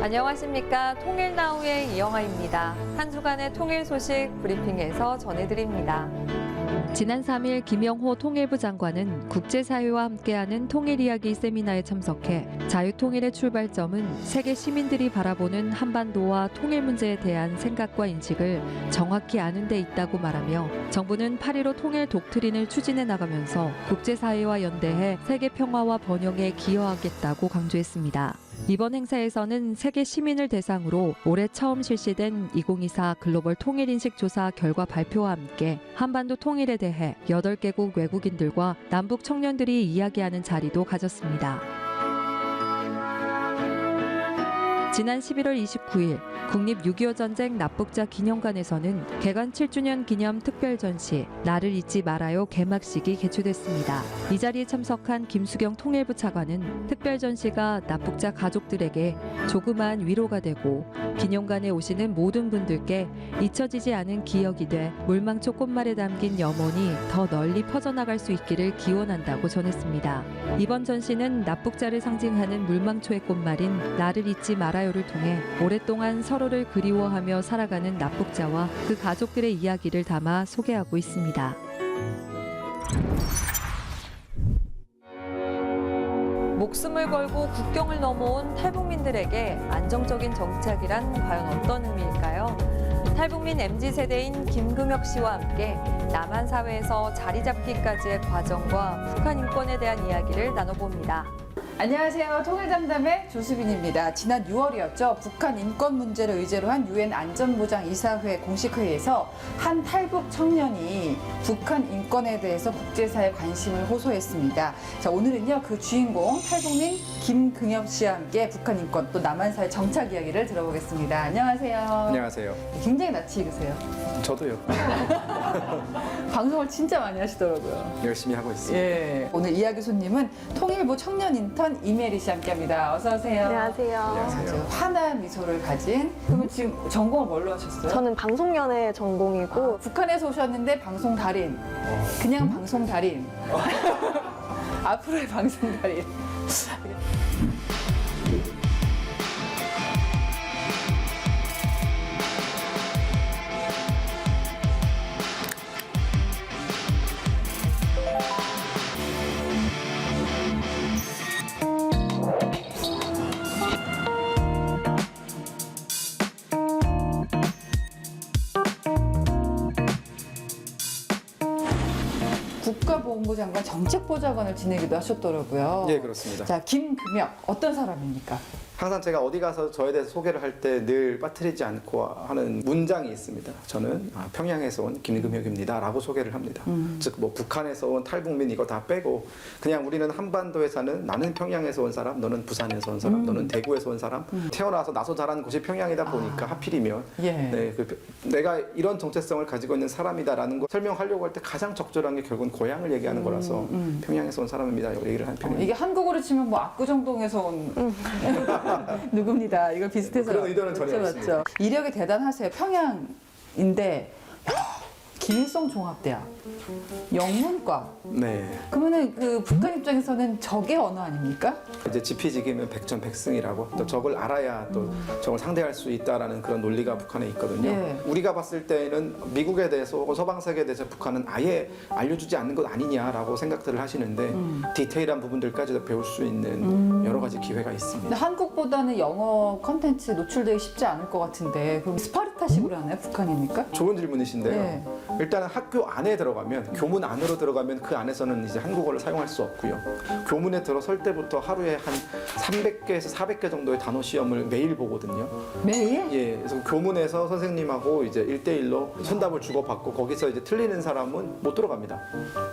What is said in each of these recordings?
안녕하십니까. 통일나우의 이영아입니다. 한 주간의 통일 소식 브리핑에서 전해드립니다. 지난 3일 김영호 통일부 장관은 국제사회와 함께하는 통일 이야기 세미나에 참석해 자유통일의 출발점은 세계 시민들이 바라보는 한반도와 통일 문제에 대한 생각과 인식을 정확히 아는 데 있다고 말하며 정부는 8.15 통일 독트린을 추진해 나가면서 국제사회와 연대해 세계 평화와 번영에 기여하겠다고 강조했습니다. 이번 행사에서는 세계 시민을 대상으로 올해 처음 실시된 2024 글로벌 통일인식 조사 결과 발표와 함께 한반도 통일에 대해 8개국 외국인들과 남북 청년들이 이야기하는 자리도 가졌습니다. 지난 11월 29일 국립 6.25 전쟁 납북자 기념관에서는 개관 7주년 기념 특별 전시 나를 잊지 말아요 개막식이 개최됐습니다. 이 자리에 참석한 김수경 통일부 차관은 특별 전시가 납북자 가족들에게 조그마한 위로가 되고 기념관에 오시는 모든 분들께 잊혀지지 않은 기억이 돼 물망초 꽃말에 담긴 염원이 더 널리 퍼져나갈 수 있기를 기원한다고 전했습니다. 이번 전시는 납북자를 상징하는 물망초의 꽃말인 나를 잊지 말아요를 통해 오랫동안 서로를 그리워하며 살아가는 납북자와 그 가족들의 이야기를 담아 소개하고 있습니다. 목숨을 걸고 국경을 넘어온 탈북민들에게 안정적인 정착이란 과연 어떤 의미일까요? 탈북민 MZ세대인 김금혁 씨와 함께 남한 사회에서 자리 잡기까지의 과정과 북한 인권에 대한 이야기를 나눠봅니다. 안녕하세요. 통일담담의 조수빈입니다. 지난 6월이었죠. 북한 인권 문제를 의제로 한 유엔 안전보장이사회 공식회의에서 한 탈북 청년이 북한 인권에 대해서 국제사회 관심을 호소했습니다. 자, 오늘은요, 그 주인공 탈북민 김금혁 씨와 함께 북한 인권 또 남한사회 정착 이야기를 들어보겠습니다. 안녕하세요. 안녕하세요. 굉장히 낯이 익으세요. 저도요. 방송을 진짜 많이 하시더라고요. 열심히 하고 있습니다. 예. 오늘 이야기 손님은 통일부 청년 인턴 이메리 씨 함께합니다. 어서 오세요. 안녕하세요. 안녕하세요. 아주 환한 미소를 가진. 그러면 지금 전공을 뭘로 하셨어요? 저는 방송연애 전공이고 북한에서 오셨는데 방송 달인. 그냥 방송 달인. 앞으로의 방송 달인. 국가보훈부 장관 정책보좌관을 지내기도 하셨더라고요. 예, 그렇습니다. 자, 김금혁 어떤 사람입니까? 항상 제가 어디 가서 저에 대해서 소개를 할 때 늘 빠뜨리지 않고 하는 문장이 있습니다. 저는 평양에서 온 김금혁입니다 라고 소개를 합니다. 즉 뭐 북한에서 온 탈북민 이거 다 빼고 그냥 우리는 한반도에 사는 나는 평양에서 온 사람, 너는 부산에서 온 사람, 너는 대구에서 온 사람, 태어나서 나서 자란 곳이 평양이다 보니까 하필이면 예. 네, 내가 이런 정체성을 가지고 있는 사람이다라는 걸 설명하려고 할 때 가장 적절한 게 결국은 고향을 얘기하는 거라서 평양에서 온 사람입니다. 이거 얘기를 한 편입니다. 이게 한국으로 치면 뭐 압구정동에서 온 누굽니다. 이걸 비슷해서 그런 의도는 전혀 맞죠, 없습니다. 맞죠. 이력이 대단하세요. 평양인데 김일성 종합대학 영문과. 네. 그러면은 그 북한 입장에서는 적의 언어 아닙니까? 이제 지피지기면 백전백승이라고 또 적을 알아야 또 적을 상대할 수 있다라는 그런 논리가 북한에 있거든요. 예. 우리가 봤을 때는 미국에 대해서 혹은 서방 세계에 대해서 북한은 아예 알려주지 않는 것 아니냐라고 생각들을 하시는데 디테일한 부분들까지도 배울 수 있는 여러 가지 기회가 있습니다. 근데 한국보다는 영어 컨텐츠 노출되기 쉽지 않을 것 같은데 그럼 스파르타식으로 하나요? 북한입니까? 좋은 질문이신데요. 네. 일단은 학교 안에 들어가면 교문 안으로 들어가면 그 안에서는 이제 한국어를 사용할 수 없고요. 교문에 들어설 때부터 하루에 한 300개에서 400개 정도의 단어 시험을 매일 보거든요. 매일? 예, 그래서 교문에서 선생님하고 이제 1대1로 손답을 주고받고 거기서 이제 틀리는 사람은 못 들어갑니다.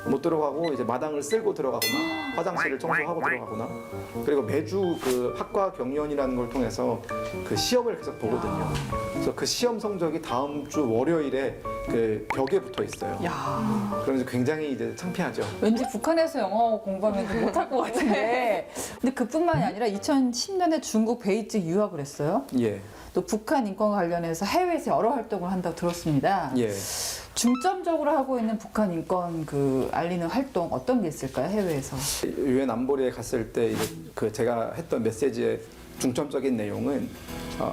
못 들어가고 이제 마당을 쓸고 들어가거나 화장실을 청소하고 들어가거나 그리고 매주 그 학과 경연이라는 걸 통해서 그 시험을 계속 보거든요. 그래서 그 시험 성적이 다음 주 월요일에 그 벽에 붙어 있어요. 야, 그러면서 굉장히 이제 창피하죠. 왠지 북한에서 영어 공부하면 못할 것 같은데. 근데 그뿐만이 아니라 2010년에 중국 베이징 유학을 했어요. 예. 또 북한 인권 관련해서 해외에서 여러 활동을 한다고 들었습니다. 예. 중점적으로 하고 있는 북한 인권 알리는 활동 어떤 게 있을까요? 해외에서? 유엔 안보리에 갔을 때 이제 그 제가 했던 메시지의 중점적인 내용은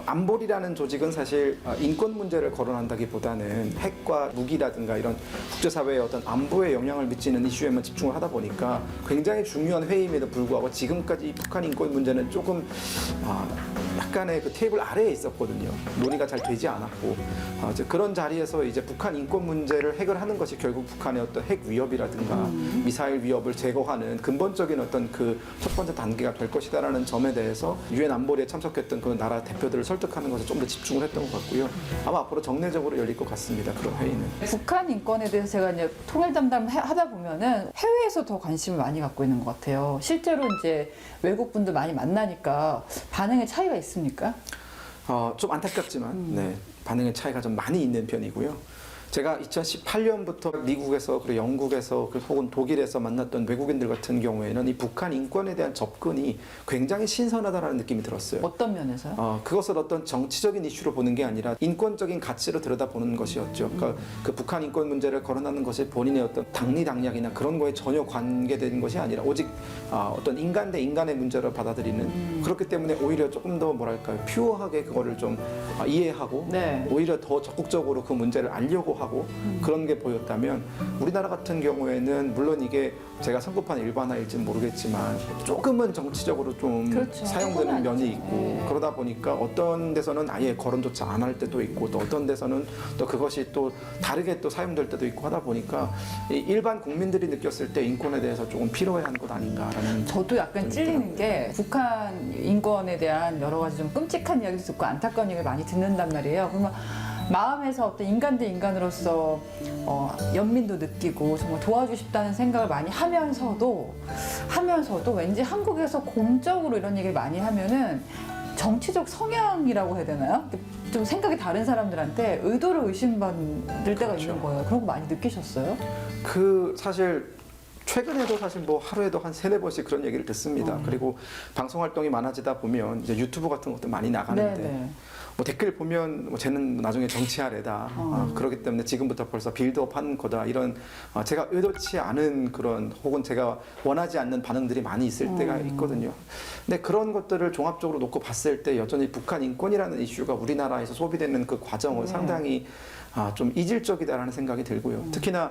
안보리라는 조직은 사실 인권 문제를 거론한다기보다는 핵과 무기라든가 이런 국제사회의 어떤 안보에 영향을 미치는 이슈에만 집중을 하다 보니까 굉장히 중요한 회의임에도 불구하고 지금까지 이 북한 인권 문제는 조금 약간의 그 테이블 아래에 있었거든요. 논의가 잘 되지 않았고 이제 그런 자리에서 이제 북한 인권 문제를 해결하는 것이 결국 북한의 어떤 핵 위협이라든가 미사일 위협을 제거하는 근본적인 어떤 그 첫 번째 단계가 될 것이다라는 점에 대해서 유엔 안보리에 참석했던 그 나라 대표들을 설득하는 것에 좀 더 집중을 했던 것 같고요. 아마 앞으로 정례적으로 열릴 것 같습니다. 그런 회의는. 북한 인권에 대해서 제가 이제 통일 담당 하다 보면은 해외에서 더 관심을 많이 갖고 있는 것 같아요. 실제로 이제 외국 분들 많이 만나니까 반응의 차이가 있습니까? 좀 안타깝지만 네, 반응의 차이가 좀 많이 있는 편이고요. 제가 2018년부터 미국에서 그리고 영국에서 혹은 독일에서 만났던 외국인들 같은 경우에는 이 북한 인권에 대한 접근이 굉장히 신선하다는 느낌이 들었어요. 어떤 면에서요? 그것을 어떤 정치적인 이슈로 보는 게 아니라 인권적인 가치로 들여다보는 것이었죠. 그러니까 그 북한 인권 문제를 거론하는 것이 본인의 어떤 당리당략이나 그런 거에 전혀 관계된 것이 아니라 오직 어떤 인간 대 인간의 문제로 받아들이는 그렇기 때문에 오히려 조금 더 뭐랄까요 퓨어하게 그거를 좀 이해하고 네. 오히려 더 적극적으로 그 문제를 알려고 하고 그런 게 보였다면 우리나라 같은 경우에는 물론 이게 제가 성급한 일반화일지는 모르겠지만 조금은 정치적으로 좀 그렇죠. 사용되는 면이 아니죠. 있고 네. 그러다 보니까 어떤 데서는 아예 거론조차 안 할 때도 있고 또 어떤 데서는 또 그것이 또 다르게 또 사용될 때도 있고 하다 보니까 이 일반 국민들이 느꼈을 때 인권에 대해서 조금 필요해한 것 아닌가라는 저도 약간 찔리는 게 북한 인권에 대한 여러 가지 좀 끔찍한 이야기도 듣고 안타까운 얘기를 많이 듣는단 말이에요. 그러면 마음에서 어떤 인간 대 인간으로서 연민도 느끼고 정말 도와주고 싶다는 생각을 많이 하면서도 왠지 한국에서 공적으로 이런 얘기를 많이 하면은 정치적 성향이라고 해야 되나요? 좀 생각이 다른 사람들한테 의도를 의심받을 때가 그렇죠. 있는 거예요. 그런 거 많이 느끼셨어요? 그 사실 최근에도 사실 뭐 하루에도 한 3-4번씩 그런 얘기를 듣습니다. 그리고 방송 활동이 많아지다 보면 이제 유튜브 같은 것도 많이 나가는데 네네. 뭐 댓글 보면 뭐 쟤는 나중에 정치하래다. 그렇기 때문에 지금부터 벌써 빌드업 하는 거다. 이런 제가 의도치 않은 그런 혹은 제가 원하지 않는 반응들이 많이 있을 때가 있거든요. 근데 그런 것들을 종합적으로 놓고 봤을 때 여전히 북한 인권이라는 이슈가 우리나라에서 소비되는 그 과정은 상당히 좀 이질적이다라는 생각이 들고요. 특히나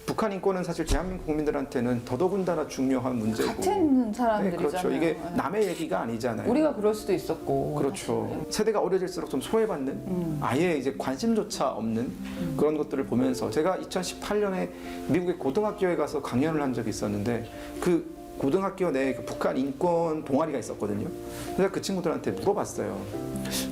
북한 인권은 사실 대한민국 국민들한테는 더더군다나 중요한 문제고 같은 네, 사람들이잖아요. 그렇죠. 이게 네. 남의 얘기가 아니잖아요. 우리가 그럴 수도 있었고. 그렇죠. 세대가 어려질수록 좀 소외받는 아예 이제 관심조차 없는 그런 것들을 보면서 제가 2018년에 미국의 고등학교에 가서 강연을 한 적이 있었는데 그 고등학교 내에 그 북한 인권 동아리가 있었거든요. 그래서 그 친구들한테 물어봤어요.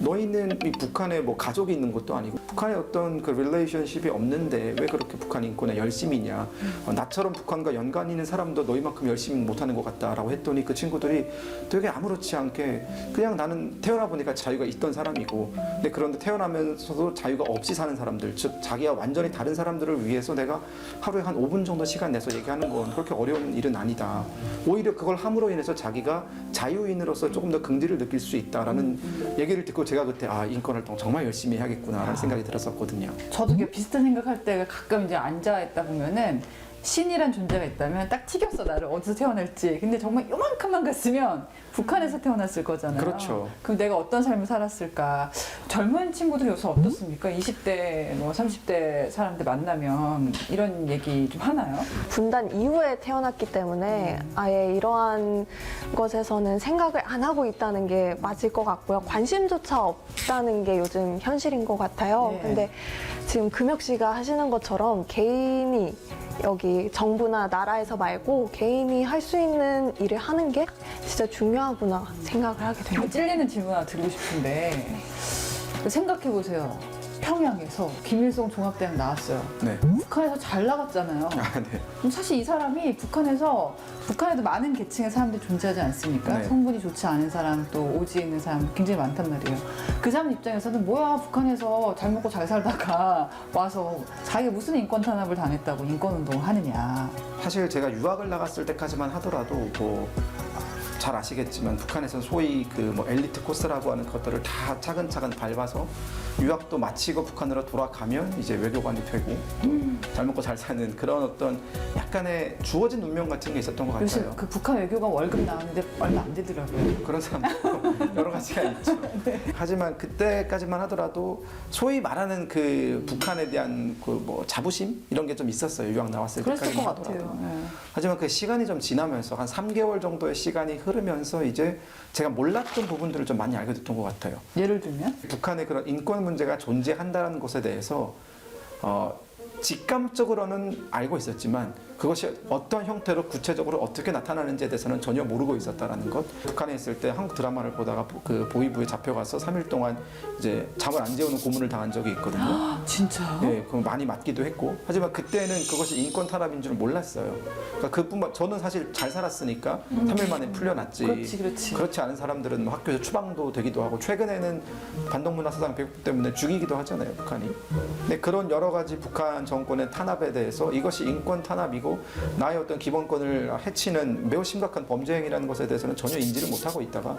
너희는 이 북한에 뭐 가족이 있는 것도 아니고 북한에 어떤 그 릴레이션십이 없는데 왜 그렇게 북한 인권에 열심히 있냐. 나처럼 북한과 연관이 있는 사람도 너희만큼 열심히 못하는 것 같다라고 했더니 그 친구들이 되게 아무렇지 않게 그냥 나는 태어나 보니까 자유가 있던 사람이고 근데 그런데 태어나면서도 자유가 없이 사는 사람들 즉 자기와 완전히 다른 사람들을 위해서 내가 하루에 한 5분 정도 시간 내서 얘기하는 건 그렇게 어려운 일은 아니다. 오히려 그걸 함으로 인해서 자기가 자유인으로서 조금 더 긍지를 느낄 수 있다라는 얘기를 듣고 제가 그때 인권 활동 정말 열심히 해야겠구나라는 생각이 들었었거든요. 저도 이게 비슷한 생각할 때가 가끔 이제 앉아 있다 보면은 신이란 존재가 있다면 딱 튀겼어 나를 어디서 태어날지. 근데 정말 요만큼만 갔으면 북한에서 태어났을 거잖아요. 그렇죠. 그럼 내가 어떤 삶을 살았을까? 젊은 친구들이 요새 어떻습니까? 20대, 뭐 30대 사람들 만나면 이런 얘기 좀 하나요? 분단 이후에 태어났기 때문에 아예 이러한 것에서는 생각을 안 하고 있다는 게 맞을 것 같고요. 관심조차 없다는 게 요즘 현실인 것 같아요. 네. 근데 지금 금혁 씨가 하시는 것처럼 개인이 여기 정부나 나라에서 말고 개인이 할 수 있는 일을 하는 게 진짜 중요하구나 생각을 하게 됩니다. 찔리는 질문 하나 드리고 싶은데 생각해 보세요. 평양에서 김일성 종합대학 나왔어요. 네. 북한에서 잘 나갔잖아요. 네. 그럼 사실 이 사람이 북한에도 많은 계층의 사람들이 존재하지 않습니까? 네. 성분이 좋지 않은 사람 또 오지에 있는 사람 굉장히 많단 말이에요. 그 사람 입장에서는 뭐야 북한에서 잘 먹고 잘 살다가 와서 자기가 무슨 인권 탄압을 당했다고 인권 운동을 하느냐. 사실 제가 유학을 나갔을 때까지만 하더라도 뭐 잘 아시겠지만 북한에서는 소위 그 뭐 엘리트 코스라고 하는 것들을 다 차근차근 밟아서 유학도 마치고 북한으로 돌아가면 이제 외교관이 되고 잘 먹고 잘 사는 그런 어떤 약간의 주어진 운명 같은 게 있었던 것 요새 같아요. 그 북한 외교관 월급 나왔는데 얼마 안 되더라고요. 그런 사람도 여러 가지가 있죠. 하지만 그때까지만 하더라도 소위 말하는 그 북한에 대한 그 뭐 자부심 이런 게 좀 있었어요. 유학 나왔을 그랬을 때까지만 것 하더라도. 같아요. 네. 하지만 그 시간이 좀 지나면서 한 3개월 정도의 시간이 흐르면서 이제 제가 몰랐던 부분들을 좀 많이 알게 됐던 것 같아요. 예를 들면 북한의 그런 인권 문제가 존재한다는 것에 대해서 직감적으로는 알고 있었지만 그것이 어떤 형태로 구체적으로 어떻게 나타나는지에 대해서는 전혀 모르고 있었다라는 것. 북한에 있을 때 한국 드라마를 보다가 그 보위부에 잡혀가서 3일 동안 이제 잠을 안 재우는 고문을 당한 적이 있거든요. 진짜요? 네, 그럼 많이 맞기도 했고. 하지만 그때는 그것이 인권 탄압인 줄 몰랐어요. 그러니까 그뿐만 저는 사실 잘 살았으니까 3일 만에 풀려났지. 그렇지. 그렇지 않은 사람들은 뭐 학교에서 추방도 되기도 하고 최근에는 반동문화사상 배급 때문에 죽이기도 하잖아요, 북한이. 근데 그런 여러 가지 북한 정권의 탄압에 대해서 이것이 인권 탄압이고 나의 어떤 기본권을 해치는 매우 심각한 범죄 행위라는 것에 대해서는 전혀 인지를 못하고 있다가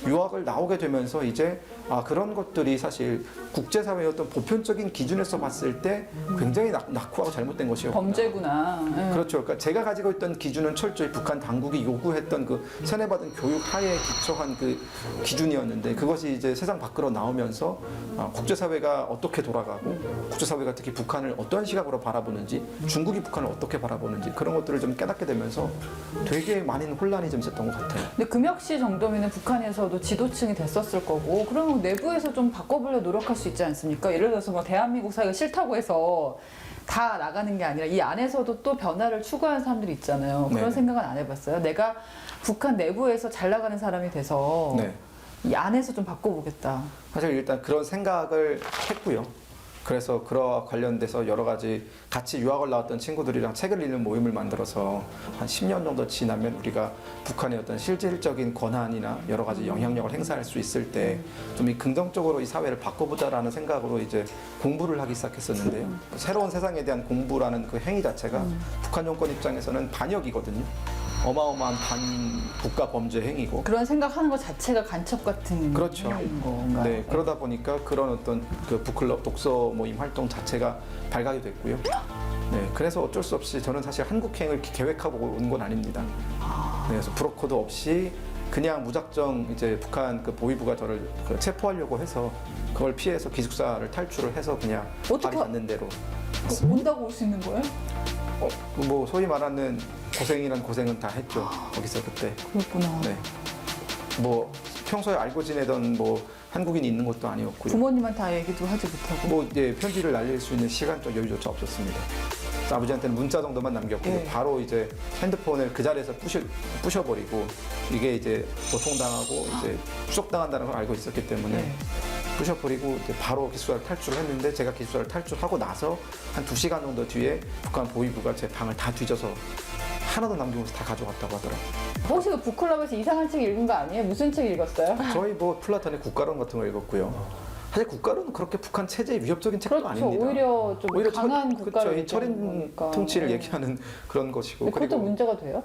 유학을 나오게 되면서 이제 그런 것들이 사실 국제사회의 어떤 보편적인 기준에서 봤을 때 굉장히 낙후하고 잘못된 것이었구나. 범죄구나. 네. 그렇죠. 그러니까 제가 가지고 있던 기준은 철저히 북한 당국이 요구했던 그 세뇌받은 교육 하에 기초한 그 기준이었는데 그것이 이제 세상 밖으로 나오면서 국제사회가 어떻게 돌아가고 국제사회가 특히 북한을 어떤 시각으로 바라보는지 중국이 북한을 어떻게 바라보는지 그런 것들을 좀 깨닫게 되면서 되게 많은 혼란이 좀 있었던 것 같아요. 근데 금혁 씨 정도면 북한에서도 지도층이 됐었을 거고 그러면 내부에서 좀 바꿔보려 노력할 수 있지 않습니까? 예를 들어서 뭐 대한민국 사회가 싫다고 해서 다 나가는 게 아니라 이 안에서도 또 변화를 추구하는 사람들이 있잖아요. 그런 네네. 생각은 안 해봤어요? 내가 북한 내부에서 잘 나가는 사람이 돼서 네. 이 안에서 좀 바꿔보겠다. 사실 일단 그런 생각을 했고요. 그래서 그와 관련돼서 여러 가지 같이 유학을 나왔던 친구들이랑 책을 읽는 모임을 만들어서 한 10년 정도 지나면 우리가 북한의 어떤 실질적인 권한이나 여러 가지 영향력을 행사할 수 있을 때 좀 이 긍정적으로 이 사회를 바꿔보자라는 생각으로 이제 공부를 하기 시작했었는데요. 새로운 세상에 대한 공부라는 그 행위 자체가 북한 정권 입장에서는 반역이거든요. 어마어마한 반국가 범죄 행위고 그런 생각하는 것 자체가 간첩 같은 그렇죠. 건가요? 네, 그러다 보니까 그런 어떤 그 북클럽 독서 모임 활동 자체가 발각이 됐고요. 네, 그래서 어쩔 수 없이 저는 사실 한국행을 계획하고 온 건 아닙니다. 네, 그래서 브로커도 없이 그냥 무작정 이제 북한 그 보위부가 저를 체포하려고 해서 그걸 피해서 기숙사를 탈출을 해서 그냥 발이 닿는 대로 온다고 올 수 있는 거예요? 뭐 소위 말하는 고생이란 고생은 다 했죠. 거기서 그때. 그렇구나. 네. 뭐 평소에 알고 지내던 뭐 한국인이 있는 것도 아니었고요. 부모님한테 다 얘기도 하지 못하고. 뭐 이제 편지를 날릴 수 있는 시간적 여유조차 없었습니다. 그래서 아버지한테는 문자 정도만 남겼고 네. 바로 이제 핸드폰을 그 자리에서 부셔버리고 이게 이제 고통당하고 이제 추적당한다는 걸 알고 있었기 때문에 네. 부셔버리고 이제 바로 기숙사를 탈출을 했는데 제가 기숙사를 탈출하고 나서 한 2시간 정도 뒤에 북한 보위부가 제 방을 다 뒤져서 하나도 남기면서 다 가져갔다고 하더라고요. 혹시 그 북클럽에서 이상한 책 읽은 거 아니에요? 무슨 책 읽었어요? 저희 뭐 플라톤의 국가론 같은 거 읽었고요. 사실 국가론은 그렇게 북한 체제에 위협적인 책도 그렇죠. 아닙니다. 오히려 좀 강한 국가를 그렇죠. 이 얘기하는 철인 거니까. 통치를 네. 얘기하는 그런 것이고 근데 그것도 그리고 문제가 돼요?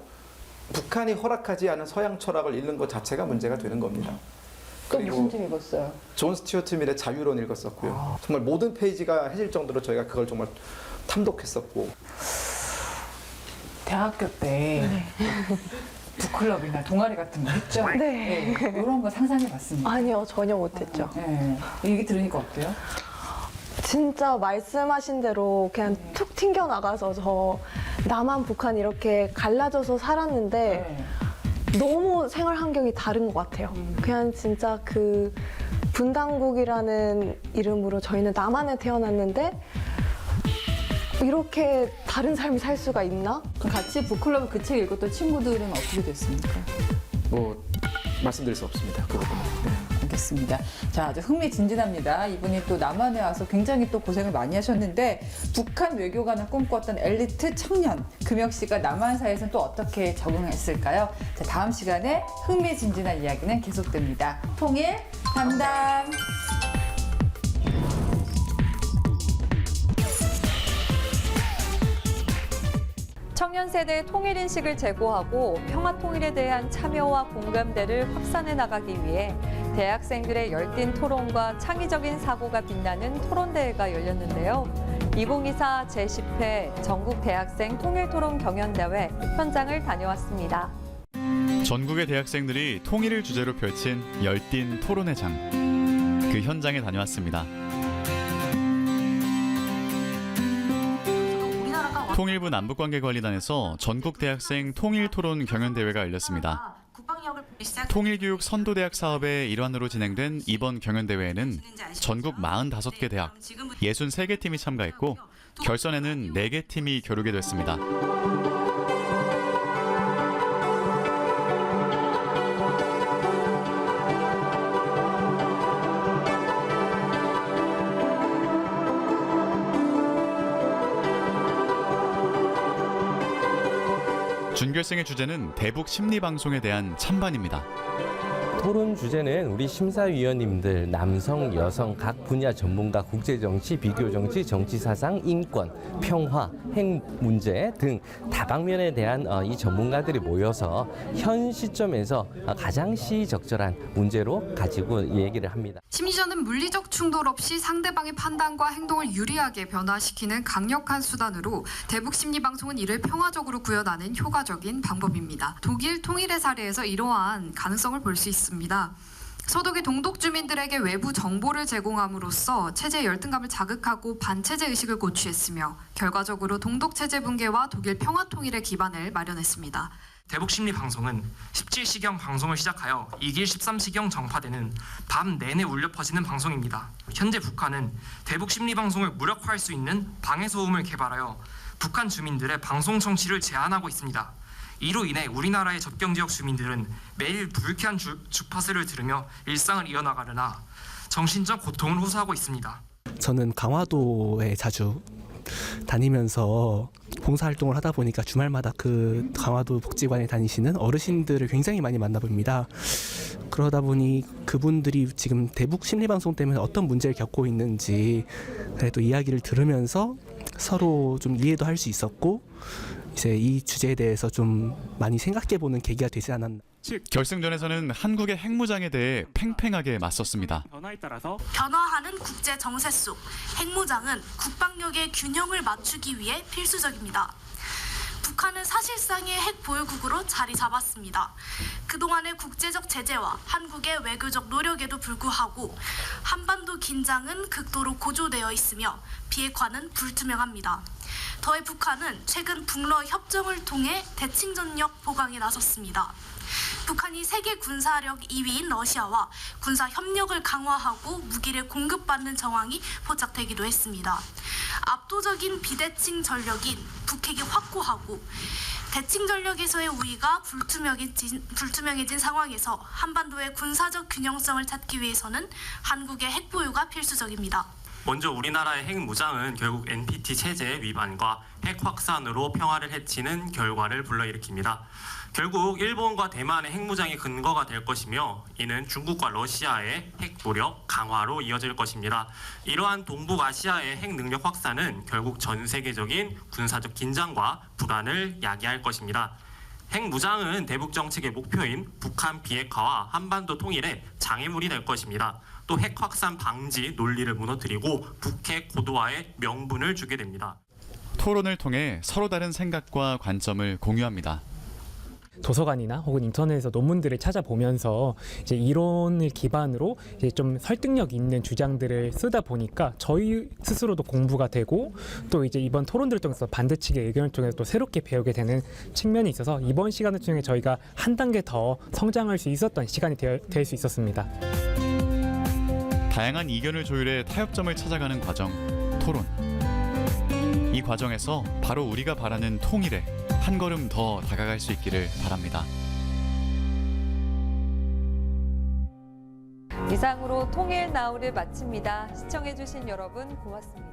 북한이 허락하지 않은 서양 철학을 읽는 것 자체가 문제가 되는 겁니다. 또 그리고 무슨 책 읽었어요? 존 스튜어트 밀의 자유론 읽었었고요. 정말 모든 페이지가 해질 정도로 저희가 그걸 정말 탐독했었고 대학교 때 북클럽이나 동아리 같은 거 했죠? 네. 이런 거 상상해봤습니다. 아니요, 전혀 못했죠. 네. 얘기 들으니까 어때요? 진짜 말씀하신 대로 그냥 툭 튕겨 나가서 저 남한 북한 이렇게 갈라져서 살았는데 너무 생활 환경이 다른 것 같아요. 그냥 진짜 그 분당국이라는 이름으로 저희는 남한에 태어났는데 이렇게 다른 삶을 살 수가 있나? 같이 북클럽 그 책 읽었던 친구들은 어떻게 됐습니까? 뭐 말씀드릴 수 없습니다. 그 부분은. 네. 알겠습니다. 자, 아주 흥미진진합니다. 이분이 또 남한에 와서 굉장히 또 고생을 많이 하셨는데 북한 외교관을 꿈꿨던 엘리트 청년 금혁 씨가 남한 사회에서는 또 어떻게 적응했을까요? 자, 다음 시간에 흥미진진한 이야기는 계속됩니다. 통일 담당. 청년 세대의 통일인식을 제고하고 평화통일에 대한 참여와 공감대를 확산해 나가기 위해 대학생들의 열띤 토론과 창의적인 사고가 빛나는 토론대회가 열렸는데요. 2024 제10회 전국 대학생 통일토론 경연대회 현장을 다녀왔습니다. 전국의 대학생들이 통일을 주제로 펼친 열띤 토론회 장. 그 현장에 다녀왔습니다. 통일부 남북관계관리단에서 전국 대학생 통일토론 경연대회가 열렸습니다. 통일교육 선도대학 사업의 일환으로 진행된 이번 경연대회에는 전국 45개 대학, 63개 팀이 참가했고 결선에는 4개 팀이 겨루게 됐습니다. 준결승의 주제는 대북 심리방송에 대한 찬반입니다. 토론 주제는 우리 심사위원님들 남성, 여성 각 분야 전문가 국제정치, 비교정치, 정치사상, 인권, 평화, 핵 문제 등 다방면에 대한 이 전문가들이 모여서 현 시점에서 가장 시적절한 문제로 가지고 얘기를 합니다. 심리전은 물리적 충돌 없이 상대방의 판단과 행동을 유리하게 변화시키는 강력한 수단으로 대북 심리 방송은 이를 평화적으로 구현하는 효과적인 방법입니다. 독일 통일의 사례에서 이러한 가능성을 볼 수 있습니다. 서독이 동독 주민들에게 외부 정보를 제공함으로써 체제의 열등감을 자극하고 반체제 의식을 고취했으며 결과적으로 동독 체제 붕괴와 독일 평화 통일의 기반을 마련했습니다. 대북 심리 방송은 17시경 방송을 시작하여 2길 13시경 정파되는 밤 내내 울려 퍼지는 방송입니다. 현재 북한은 대북 심리 방송을 무력화할 수 있는 방해 소음을 개발하여 북한 주민들의 방송 청취를 제한하고 있습니다. 이로 인해 우리나라의 접경 지역 주민들은 매일 불쾌한 주파수를 들으며 일상을 이어나가려나 정신적 고통을 호소하고 있습니다. 저는 강화도에 자주 다니면서 봉사활동을 하다 보니까 주말마다 그 강화도 복지관에 다니시는 어르신들을 굉장히 많이 만나봅니다. 그러다 보니 그분들이 지금 대북 심리방송 때문에 어떤 문제를 겪고 있는지 그래도 이야기를 들으면서 서로 좀 이해도 할 수 있었고 이제 이 주제에 대해서 좀 많이 생각해보는 계기가 되지 않았나. 결승전에서는 한국의 핵무장에 대해 팽팽하게 맞섰습니다. 변화하는 국제 정세 속 핵무장은 국방력의 균형을 맞추기 위해 필수적입니다. 북한은 사실상의 핵 보유국으로 자리 잡았습니다. 그동안의 국제적 제재와 한국의 외교적 노력에도 불구하고 한반도 긴장은 극도로 고조되어 있으며 비핵화는 불투명합니다. 더해 북한은 최근 북러 협정을 통해 대칭 전력 보강에 나섰습니다. 북한이 세계 군사력 2위인 러시아와 군사 협력을 강화하고 무기를 공급받는 정황이 포착되기도 했습니다. 압도적인 비대칭 전력인 북핵이 확고하고 대칭 전력에서의 우위가 불투명해진 상황에서 한반도의 군사적 균형성을 찾기 위해서는 한국의 핵 보유가 필수적입니다. 먼저 우리나라의 핵무장은 결국 NPT 체제 위반과 핵 확산으로 평화를 해치는 결과를 불러일으킵니다. 결국 일본과 대만의 핵무장이 근거가 될 것이며 이는 중국과 러시아의 핵 무력 강화로 이어질 것입니다. 이러한 동북아시아의 핵 능력 확산은 결국 전 세계적인 군사적 긴장과 불안을 야기할 것입니다. 핵무장은 대북 정책의 목표인 북한 비핵화와 한반도 통일의 장애물이 될 것입니다. 또 핵 확산 방지 논리를 무너뜨리고 북핵 고도화에 명분을 주게 됩니다. 토론을 통해 서로 다른 생각과 관점을 공유합니다. 도서관이나 혹은 인터넷에서 논문들을 찾아보면서 이제 이론을 기반으로 이제 좀 설득력 있는 주장들을 쓰다 보니까 저희 스스로도 공부가 되고 또 이제 이번 토론들을 통해서 반대측의 의견을 통해서 또 새롭게 배우게 되는 측면이 있어서 이번 시간을 통해 저희가 한 단계 더 성장할 수 있었던 시간이 될 수 있었습니다. 다양한 이견을 조율해 타협점을 찾아가는 과정, 토론. 이 과정에서 바로 우리가 바라는 통일에 한 걸음 더 다가갈 수 있기를 바랍니다. 이상으로 통일 나우를 마칩니다. 시청해주신 여러분 고맙습니다.